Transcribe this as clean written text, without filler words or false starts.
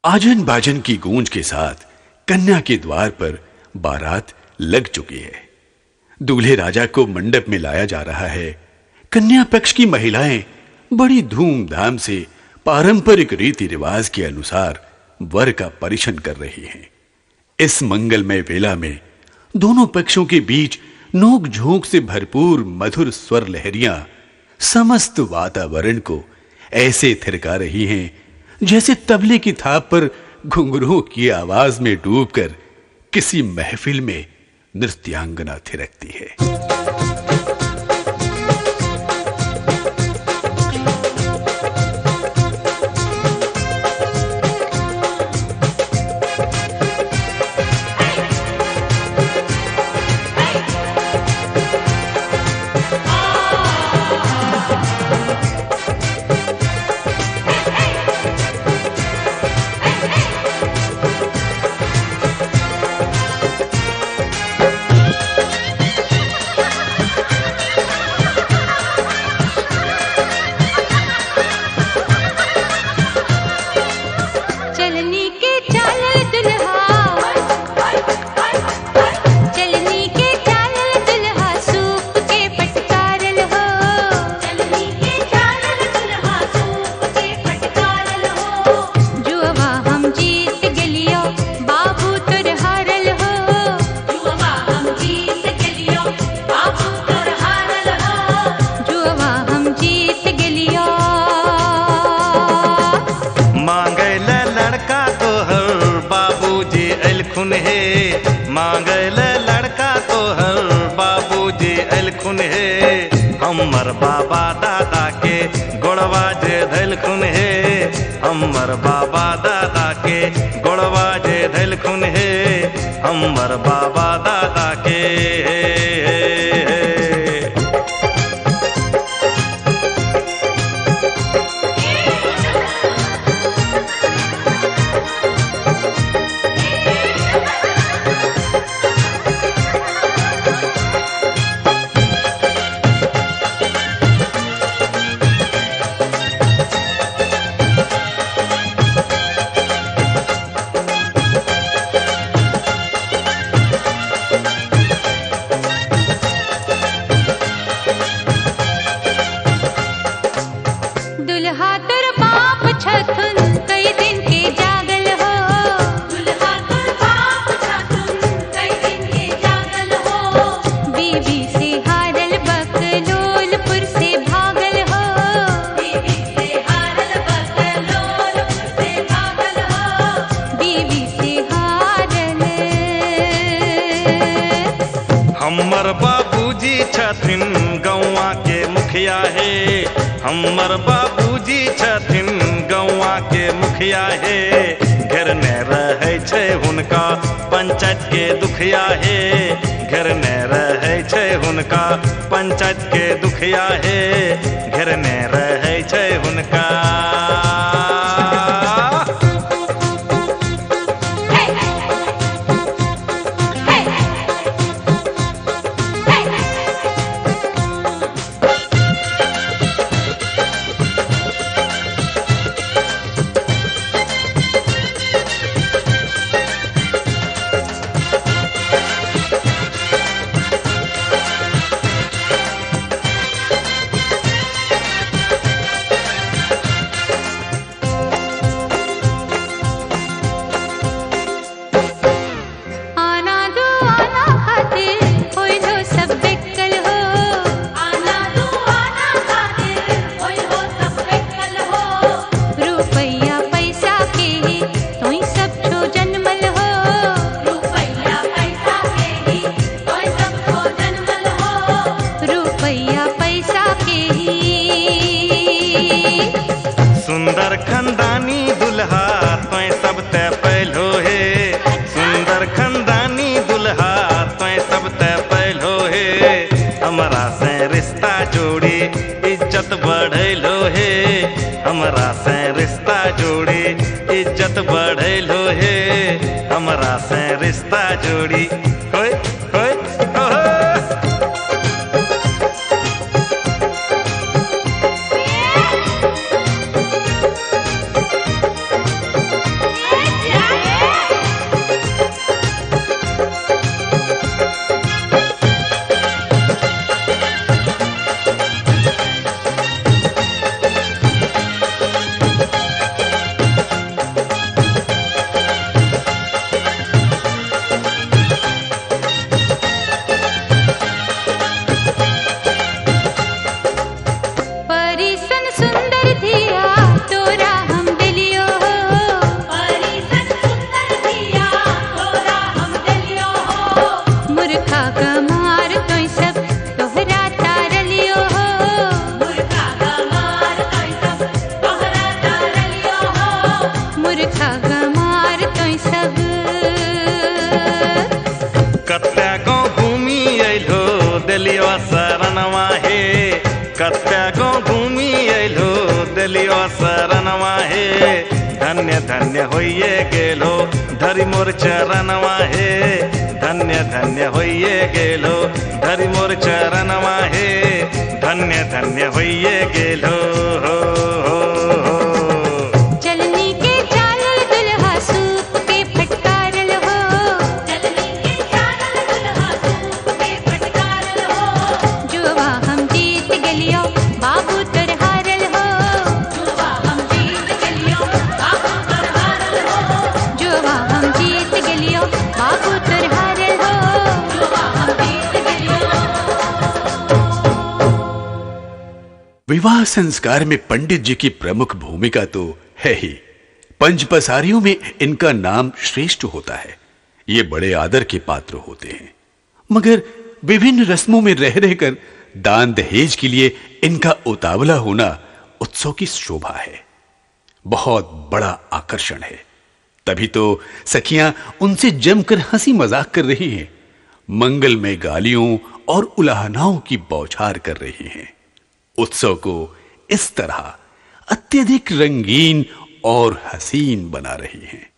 आजन बाजन की गूंज के साथ कन्या के द्वार पर बारात लग चुकी है। दूल्हे राजा को मंडप में लाया जा रहा है। कन्या पक्ष की महिलाएं बड़ी धूमधाम से पारंपरिक रीति रिवाज के अनुसार वर का परिछन कर रही हैं। इस मंगलमय वेला में दोनों पक्षों के बीच नोक झोंक से भरपूर मधुर स्वर लहरियां समस्त वातावरण को ऐसे थिरका रही हैं जैसे तबले की थाप पर घुंघरूओं की आवाज में डूबकर किसी महफिल में नृत्यांगना थिरकती है। मांगल लड़का तो हर बाबूजी अलखुन है। हमर बाबा दादा के गोड़वा जे धलखुन है। हमर बाबा दादा के गोड़वा जे धलखुन है। हमर बाबा दादा के हमर बाबूजी छथिन गौवा के मुखिया है। हमर बाबूजी छथिन गौवा के मुखिया है। घर ने रहे छे हुनका पंचायत के दुखिया है। घर ने रहे छे हुनका पंचायत के दुखिया है। घर ने रहे छे हुनका सुंदर खंदानी दुल्हा तोय सब ते पहलो है। सुंदर खंदानी दुल्हा तोय सब ते पहलो है। हमरा से रिश्ता जोड़ी इज्जत बढ़ैलो है। हमरा से रिश्ता जोड़ी इज्जत बढ़ैलो है। हमरा से रिश्ता जोड़ी होय होय होय। गमार तोय सब कत्या गो घूमी अइलो दिलियो शरणवा हे कत्या गो घूमी अइलो दिलियो शरणवा हे धन्य धन्य होइए गेलो धरि मोर चरणवा हे धन्य धन्य होइए गेलो धरि मोर चरणवा हे धन्य धन्य होइए गेलो हो हो हो चलनी के चालल दुल्हा सूप के फटकारल हो चलनी के चालल दुल्हा सूप के फटकारल हो जुआ हम जीत गेलियो बाबू तोर हारल हो जुआ हम जीत गेलियो बाबू तोर हारल हो जुआ हम जीत गेलियो बाबू तोर हारल हो जुआ हम जीत गेलियो विवाह संस्कार में पंडित जी की प्रमुख भूमिका तो है ही। पंच पसारियों में इनका नाम श्रेष्ठ होता है। ये बड़े आदर के पात्र होते हैं, मगर विभिन्न रस्मों में रह रहकर दान दहेज के लिए इनका उतावला होना उत्सव की शोभा है, बहुत बड़ा आकर्षण है। तभी तो सखियां उनसे जमकर हंसी मजाक कर रही हैं, मंगल में गालियों और उलाहनाओं की बौछार कर रही हैं। उत्सव को इस तरह अत्यधिक रंगीन और हसीन बना रही हैं।